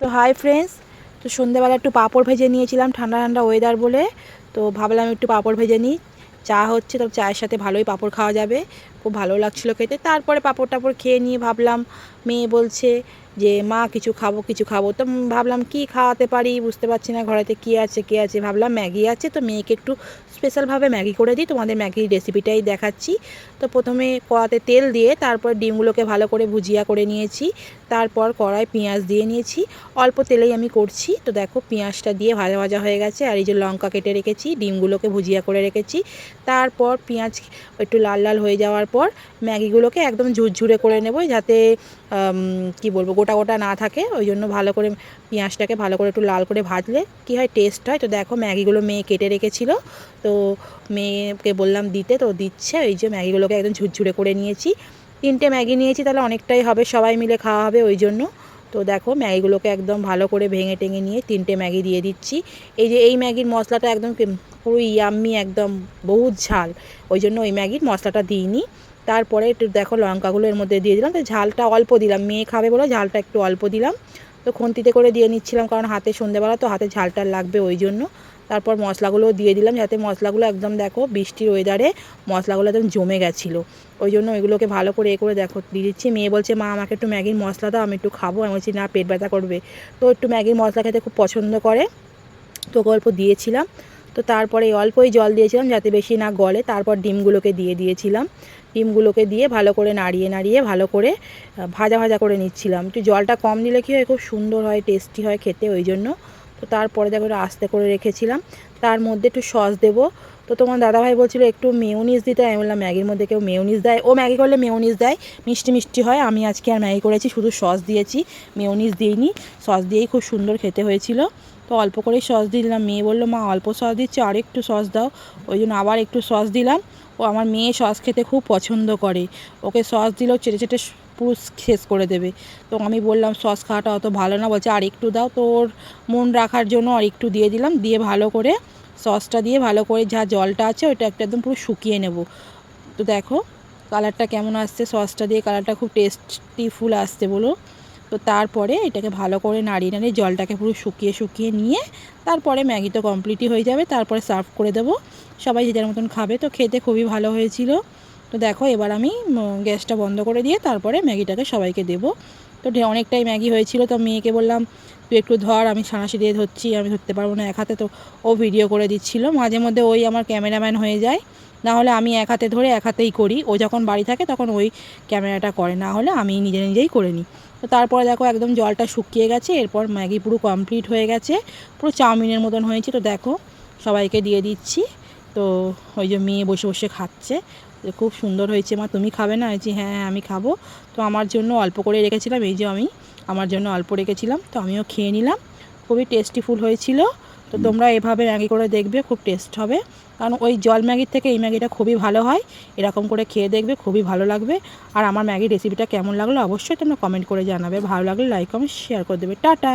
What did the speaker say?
তো hi friends, তো সন্ধ্যেবেলা একটু পাঁপড় ভেজে নিয়েছিলাম, ঠান্ডা ঠান্ডা ওয়েদার বলে। তো ভাবলাম একটু পাঁপড় ভেজে নিই। চা হচ্ছে, তো চায়ের সাথে ভালোই পাঁপড় খাওয়া যাবে। খুব ভালো লাগছিলো খেতে। তারপরে পাঁপড় টাপড় খেয়ে নিয়ে ভাবলাম, মেয়ে বলছে যে মা কিছু খাবো কিছু খাবো। তো ভাবলাম কি খাওয়াতে পারি বুঝতে পারছি না, ঘরেতে কী আছে ভাবলাম ম্যাগি আছে, তো মেয়েকে একটু স্পেশালভাবে ম্যাগি করে দিই। তোমাদের ম্যাগির রেসিপিটাই দেখাচ্ছি। তো প্রথমে কড়াতে তেল দিয়ে তারপর ডিমগুলোকে ভালো করে ভুজিয়া করে নিয়েছি। তারপর কড়ায় পেঁয়াজ দিয়ে নিয়েছি, অল্প তেলেই আমি করছি। তো দেখো পেঁয়াজটা দিয়ে ভাজা ভাজা হয়ে গেছে, আর এই যে লঙ্কা কেটে রেখেছি, ডিমগুলোকে ভুজিয়া করে রেখেছি। তারপর পেঁয়াজ একটু লাল লাল হয়ে যাওয়ার পর ম্যাগিগুলোকে একদম ঝুরঝুরে করে নেব, যাতে কি বলবো গোটা গোটা না থাকে। ওই জন্য ভালো করে পেঁয়াজটাকে ভালো করে একটু লাল করে ভাজলে কি হয়, টেস্ট হয়। তো দেখো ম্যাগিগুলো মেয়ে কেটে রেখেছিল, তো মেয়েকে বললাম দিতে, তো দিচ্ছে। এই যে ম্যাগিগুলোকে একদম ঝুরঝুরে করে নিয়েছি। 3টে ম্যাগি নিয়েছি, তাহলে অনেকটাই হবে, সবাই মিলে খাওয়া হবে ওই জন্য। তো দেখো ম্যাগিগুলোকে একদম ভালো করে ভেঙে টেঙে নিয়ে 3টে ম্যাগি দিয়ে দিচ্ছি। এই যে এই ম্যাগির মশলাটা একদম পুরো ইয়াম্মি, একদম বহুত ঝাল, ওই জন্য ওই ম্যাগির মশলাটা দিইনি। তারপরে একটু দেখো লঙ্কাগুলো এর মধ্যে দিয়ে দিলাম, তো ঝালটা অল্প দিলাম, মেয়ে খাবে বলে ঝালটা একটু অল্প দিলাম। তো খুন্তিতে করে দিয়ে নিচ্ছিলাম, কারণ হাতে সন্ধ্যেবেলা তো হাতে ঝালটা লাগবে ওই জন্য। তারপর মশলাগুলোও দিয়ে দিলাম, যাতে মশলাগুলো একদম দেখো বৃষ্টির ওয়েদারে মশলাগুলো একদম জমে গেছিলো, ওই জন্য ওইগুলোকে ভালো করে করে দেখো দিয়ে দিচ্ছি। মেয়ে বলছে মা আমাকে একটু ম্যাগির মশলা দাও, আমি একটু খাবো। আমি বলছি না, পেট ব্যথা করবে। তো একটু ম্যাগির মশলা খেতে খুব পছন্দ করে, তো অল্প দিয়েছিলাম। তো তারপরে অল্পই জল দিয়েছিলাম যাতে বেশি না গলে। তারপর ডিমগুলোকে দিয়ে দিয়েছিলাম, ডিমগুলোকে দিয়ে ভালো করে নাড়িয়ে নাড়িয়ে ভালো করে ভাজা ভাজা করে নিচ্ছিলাম। একটু জলটা কম দিলে কী হয়, খুব সুন্দর হয়, টেস্টি হয় খেতে, ওই জন্য। তো তারপরে দেখো আস্তে করে রেখেছিলাম। তার মধ্যে একটু সস দেবো। তো তোমার দাদাভাই বলছিল একটু মেয়োনিজ দিতে, আমি বললাম ম্যাগির মধ্যে কেউ মেয়োনিজ দেয়? ও ম্যাগি করলে মেয়োনিজ দেয়, মিষ্টি মিষ্টি হয়। আমি আজকে আর ম্যাগি করেছি, শুধু সস দিয়েছি, মেয়োনিজ দিইনি। সস দিয়েই খুব সুন্দর খেতে হয়েছিল। তো অল্প করেই সস দিলাম। মেয়ে বললো মা অল্প সস দিচ্ছি, আর একটু সস দাও। ওই জন্য আবার একটু সস দিলাম। ও আমার মেয়ে সস খেতে খুব পছন্দ করে, ওকে সস দিলেও চেটে চেটে পুরো শেষ করে দেবে। তো আমি বললাম সস খাওয়াটা অত ভালো না, বলছে আর একটু দাও। তো ওর মন রাখার জন্য আর একটু দিয়ে দিলাম, দিয়ে ভালো করে সসটা দিয়ে ভালো করে যা জলটা আছে ওইটা একদম পুরো শুকিয়ে নেব। তো দেখো কালারটা কেমন আসছে, সসটা দিয়ে কালারটা খুব টেস্টিফুল আসছে বলো। তো তারপরে এটাকে ভালো করে নাড়িয়ে নাড়িয়ে জলটাকে পুরো শুকিয়ে শুকিয়ে নিয়ে তারপরে ম্যাগি তো কমপ্লিটই হয়ে যাবে। তারপরে সার্ভ করে দেবো, সবাই যে যার মতন খাবে। তো খেতে খুবই ভালো হয়েছিল। তো দেখো এবার আমি গ্যাসটা বন্ধ করে দিয়ে তারপরে ম্যাগিটাকে সবাইকে দেবো। তো অনেকটাই ম্যাগি হয়েছিল, তো মেয়েকে বললাম তুই একটু ধর, আমি সাঁড়াশি দিয়ে ধরছি, আমি ধরতে পারবো না এক হাতে। তো ও ভিডিও করে দিচ্ছিল, মাঝে মধ্যে ওই আমার ক্যামেরাম্যান হয়ে যায়, না হলে আমি এক হাতে ধরে এক হাতেই করি। ও যখন বাড়ি থাকে তখন ওই ক্যামেরাটা করে, না হলে আমি নিজে নিজেই করে নিই। তো তারপরে দেখো একদম জলটা শুকিয়ে গেছে, এরপর ম্যাগি পুরো কমপ্লিট হয়ে গেছে, পুরো চাউমিনের মতন হয়েছে। তো দেখো সবাইকে দিয়ে দিচ্ছি। তো ওই যে মেয়ে বসে বসে খাচ্ছে, খুব সুন্দর হয়েছে মা, তুমি খাবে না? বলছি হ্যাঁ হ্যাঁ আমি খাবো। তো আমার জন্য অল্প করে রেখেছিলাম, এই যে আমি আমার জন্য অল্প রেখেছিলাম, তো আমিও খেয়ে নিলাম। খুবই টেস্টিফুল হয়েছিল। তো তোমরা এভাবে ম্যাগি করে দেখবে, খুব টেস্ট হবে। কারণ ওই জল ম্যাগির থেকে এই ম্যাগিটা খুবই ভালো হয়। এরকম করে খেয়ে দেখবে, খুবই ভালো লাগবে। আর আমার ম্যাগির রেসিপিটা কেমন লাগলো অবশ্যই তোমরা কমেন্ট করে জানাবে। ভালো লাগলে লাইক কমেন্ট শেয়ার করে দেবে। টাটা।